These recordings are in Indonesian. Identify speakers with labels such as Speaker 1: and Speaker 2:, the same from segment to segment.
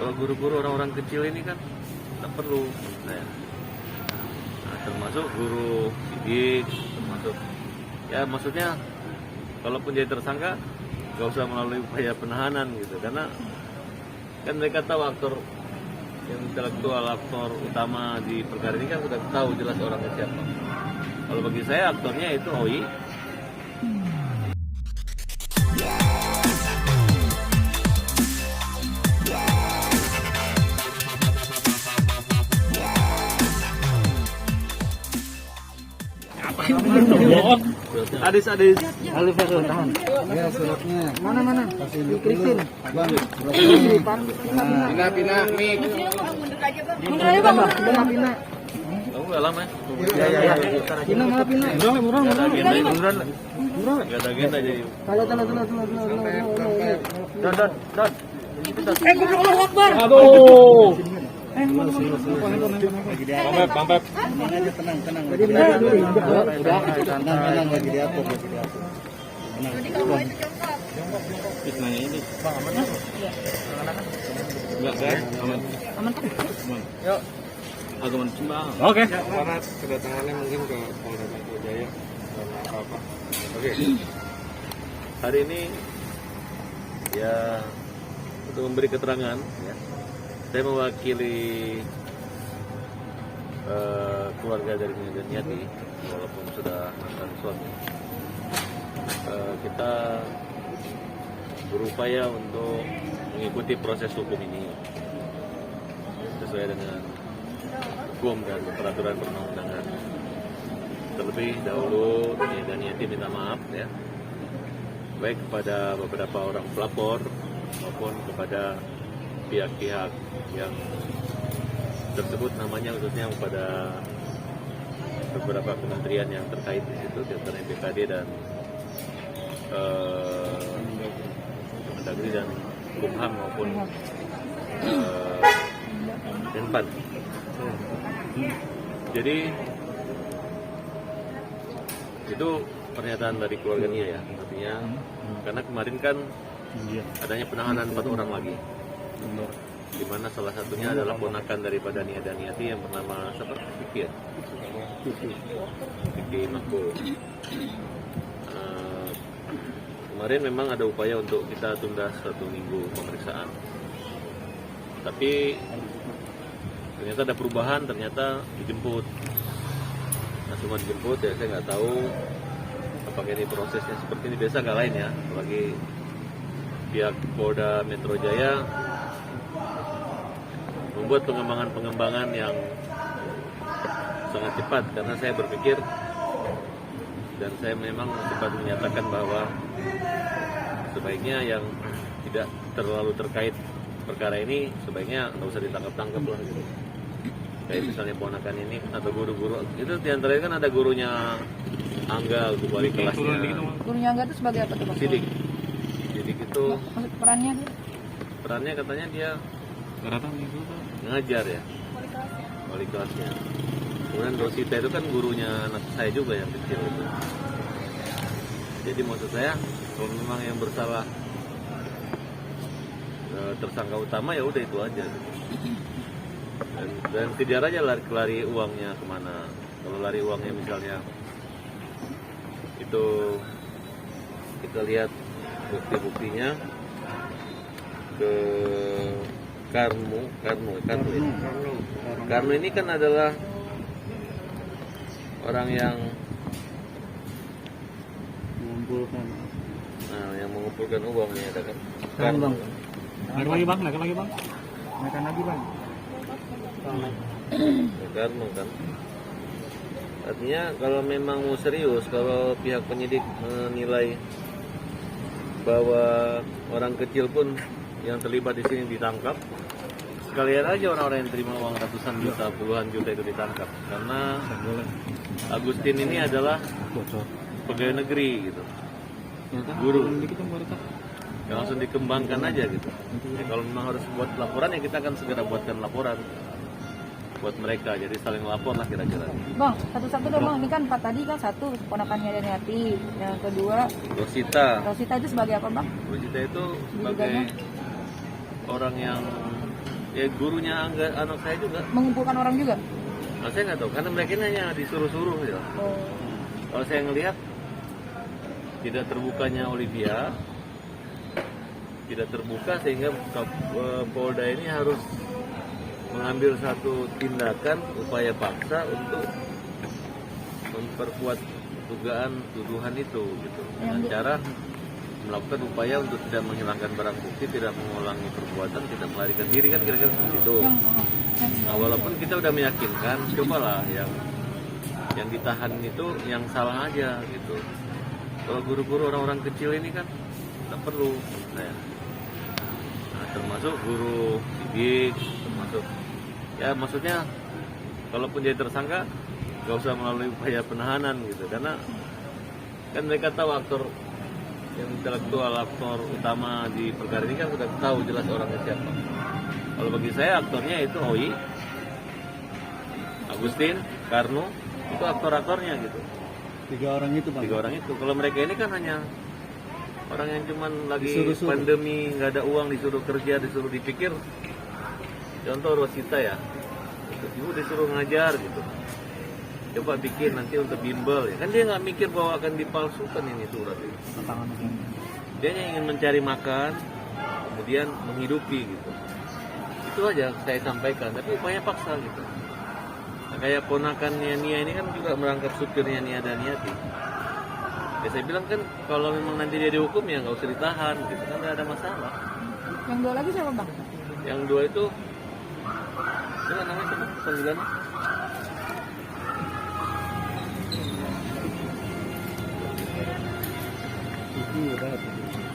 Speaker 1: Kalau guru-guru orang-orang kecil ini kan tak perlu saya. Nah, termasuk guru sidik, termasuk ya maksudnya kalaupun jadi tersangka gak usah melalui upaya penahanan gitu, karena kan mereka tahu aktor yang intelektual, aktor utama di perkara ini kan sudah tahu jelas orangnya siapa. Kalau bagi saya aktornya itu OI. Adis Alif Faisal tahan.
Speaker 2: Ya suratnya.
Speaker 3: Mana?
Speaker 2: Kasih dulu.
Speaker 3: Kristin.
Speaker 2: Bang.
Speaker 3: Pina, mik. Mundur aja bang, Pina.
Speaker 1: Kamu nggak lama ya?
Speaker 2: Ya.
Speaker 3: Pina mana Pina?
Speaker 1: Murah. Gak ada agenda jadi.
Speaker 3: Kalau.
Speaker 1: Don.
Speaker 3: Goblok Allah Akbar.
Speaker 1: Aduh.
Speaker 2: Bang Pep. Tenang. Tenang lagi diatur. Tenang.
Speaker 1: Fitnahnya ini. Bang aman ya? Enggak kan? Aman. Yuk. Aku mencimbang. Oke.
Speaker 2: Karena kedatangannya mungkin ke Polda Metro Jaya karena apa?
Speaker 1: Oke. Hari ini ya untuk memberi keterangan ya. Saya mewakili keluarga dari Niati, walaupun sudah mantan suami. Kita berupaya untuk mengikuti proses hukum ini sesuai dengan hukum dan peraturan perundang-undangan. Terlebih dahulu Niati minta maaf ya, baik kepada beberapa orang pelapor maupun kepada pihak-pihak yang tersebut namanya, khususnya kepada beberapa kementerian yang terkait di situ, diantaranya BKD dan Kemendagri dan Kumham maupun Menpan. Jadi itu pernyataan dari keluarga Nia ya, artinya karena kemarin kan adanya penahanan 4 orang lagi, di mana salah satunya adalah ponakan daripada Nia dan Niati yang bernama siapa? Vicky ya? Vicky Makul. Kemarin memang ada upaya untuk kita tunda 1 minggu pemeriksaan, tapi ternyata ada perubahan, ternyata dijemput. Nah, cuma dijemput ya, saya nggak tahu apakah ini prosesnya seperti ini, biasa nggak lain ya, apalagi pihak Polda Metro Jaya membuat pengembangan yang sangat cepat, karena saya berpikir dan saya memang sempat menyatakan bahwa sebaiknya yang tidak terlalu terkait perkara ini sebaiknya nggak usah ditangkap-tangkap lah gitu. Kayak misalnya ponakan ini atau guru-guru itu diantaranya kan ada gurunya Angga untuk wali kelasnya.
Speaker 3: Gurunya Angga itu sebagai apa tuh Pak?
Speaker 1: Sidik itu
Speaker 3: Maksud perannya?
Speaker 1: perannya katanya dia ngajar ya, wali kelasnya. Kemudian Rosita itu kan gurunya anak saya juga yang kecil itu. Jadi maksud saya kalau memang yang bersalah tersangka utama ya udah itu aja gitu. Dan kejar aja lari uangnya kemana. Kalau lari uangnya misalnya itu kita lihat bukti-buktinya ke Karno ini kan adalah orang yang mengumpulkan uang nih, ada kan?
Speaker 2: Bang.
Speaker 4: Naik lagi bang.
Speaker 2: Makan lagi bang.
Speaker 1: Karno kan. Artinya kalau memang mau serius, kalau pihak penyidik menilai bahwa orang kecil pun yang terlibat di sini ditangkap, sekalian aja orang-orang yang terima uang ratusan juta, puluhan juta itu ditangkap. Karena Agustin ini adalah pegawai negeri gitu, guru, yang langsung dikembangkan aja gitu. Jadi kalau memang harus buat laporan ya kita akan segera buatkan laporan buat mereka, jadi saling lapor lah kira-kira.
Speaker 3: Bang, satu-satu dong bang, ini kan 4 tadi kan, 1 ponakannya dari Niati, yang kedua
Speaker 1: Rosita
Speaker 3: itu sebagai apa bang?
Speaker 1: itu sebagai orang yang Ya gurunya anak saya juga.
Speaker 3: Mengumpulkan orang juga?
Speaker 1: Nah, saya nggak tahu karena mereka ini hanya disuruh-suruh gitu.
Speaker 3: Oh.
Speaker 1: Kalau saya ngelihat tidak terbukanya Olivia, tidak terbuka sehingga Polda ini harus mengambil satu tindakan upaya paksa untuk memperkuat dugaan tuduhan itu gitu. Dengan cara melakukan upaya untuk tidak menghilangkan barang bukti, tidak mengulangi perbuatan, tidak melarikan diri kan kira-kira seperti itu. Nah, walaupun kita udah meyakinkan, cobalah yang ditahan itu yang salah aja gitu. Kalau guru-guru orang-orang kecil ini kan tidak perlu. Nah, termasuk guru sidik, termasuk ya maksudnya kalaupun jadi tersangka nggak usah melalui upaya penahanan gitu, karena kan mereka tahu aktor yang intelektual, aktor utama di perkara ini kan sudah tahu jelas orangnya siapa. Kalau bagi saya aktornya itu Oi, Agustin, Karno, itu aktor-aktornya gitu.
Speaker 2: 3 orang itu Bang.
Speaker 1: 3 orang itu. Kalau mereka ini kan hanya orang yang cuman lagi
Speaker 2: Disuruh-suruh.
Speaker 1: pandemi, nggak ada uang, disuruh kerja, disuruh dipikir. Contoh Rosita ya, ibu disuruh ngajar gitu. Coba bikin nanti untuk bimbel ya. Kan dia nggak mikir bahwa akan dipalsukan ini surat itu. Dia hanya ingin mencari makan, kemudian menghidupi gitu. Itu aja saya sampaikan, tapi upaya paksa gitu. Nah, kayak ponakannya Nia ini kan juga merangkap supirnya Nia dan Niati. Ya saya bilang kan kalau memang nanti dia dihukum ya nggak usah ditahan gitu, kan nggak ada masalah.
Speaker 3: Yang 2 lagi siapa Bang?
Speaker 1: Yang 2 itu, siapa namanya siapa panggilannya?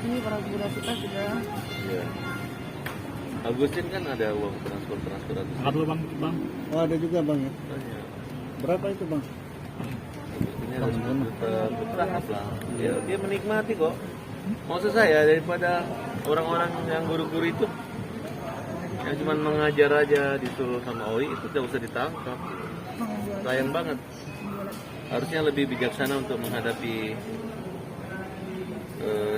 Speaker 3: Ini para guru kita sudah.
Speaker 1: Ya. Agustin kan ada uang transfer
Speaker 2: Ada Bang. Oh, ada juga Bang ya.
Speaker 1: banyak.
Speaker 2: Berapa itu Bang?
Speaker 1: Agustinnya ada 10 juta bertahap lah. Ya, dia menikmati kok. Maksud saya daripada orang-orang yang guru-guru itu yang cuma mengajar aja disuruh sama Oi itu tidak usah ditangkap. Sayang banget. Harusnya lebih bijaksana untuk menghadapi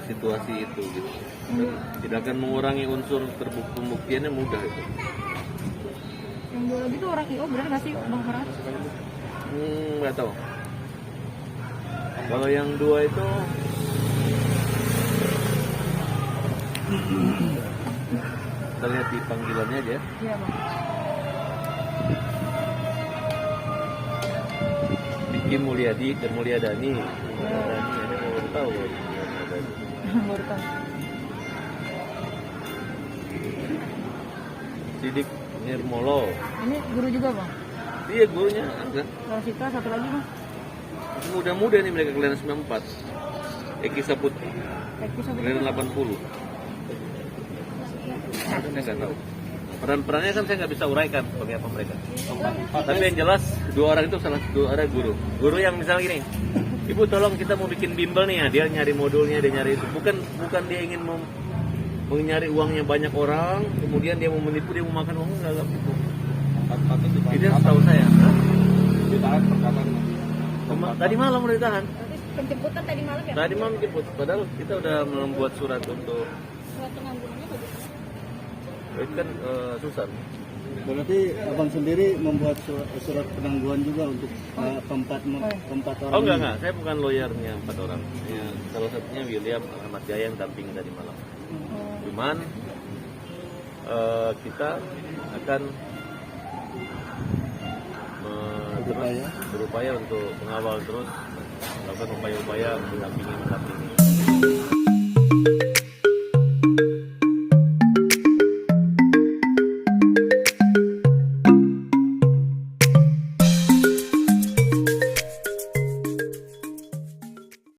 Speaker 1: situasi itu gitu. Dan tidak akan mengurangi unsur pembuktiannya mudah itu.
Speaker 3: Yang 2 lagi tuh orang IO benar nggak sih Bang Farhan?
Speaker 1: Nggak tahu. Kalau yang 2 itu kita lihat di panggilannya aja.
Speaker 3: Iya Bang.
Speaker 1: Vicky Mulyadi dan Mulyadani. Mulyadani ini baru tahu.
Speaker 3: Baru tahu.
Speaker 1: Sidik Nirmolo.
Speaker 3: Ini guru juga Bang.
Speaker 1: Dia gurunya enggak.
Speaker 3: Rosita satu lagi Bang.
Speaker 1: Muda-muda nih mereka kalian 94. Eki Saputri.
Speaker 3: Eki satu
Speaker 1: Kalian 80. Saya nggak tahu. Peran-perannya kan saya nggak bisa uraikan sebagai apa mereka. Tapi yang jelas 2 orang itu salah satu ada guru. Guru yang misalnya gini, Ibu tolong kita mau bikin bimbel nih ya, dia nyari modulnya, dia nyari itu. Bukan dia ingin mau nyari uangnya banyak orang, kemudian dia mau menipu, dia mau makan uang, enggak gitu. Itu setahu saya.
Speaker 2: Ditahan perkataan.
Speaker 1: Tadi malam udah ditahan.
Speaker 3: Penjemputan tadi malam ya?
Speaker 1: Tadi malam dijemput. Padahal kita udah membuat surat untuk
Speaker 3: Surat pengambilannya bagus.
Speaker 1: itu kan Susan.
Speaker 2: Berarti Abang sendiri membuat surat penangguhan juga untuk keempat orang.
Speaker 1: Oh enggak, saya bukan lawyernya 4 orang. Ya, salah satunya William Ahmad Jaya yang dampingi tadi malam. Cuman kita akan berupaya untuk mengawal terus, melakukan upaya-upaya mendampingi.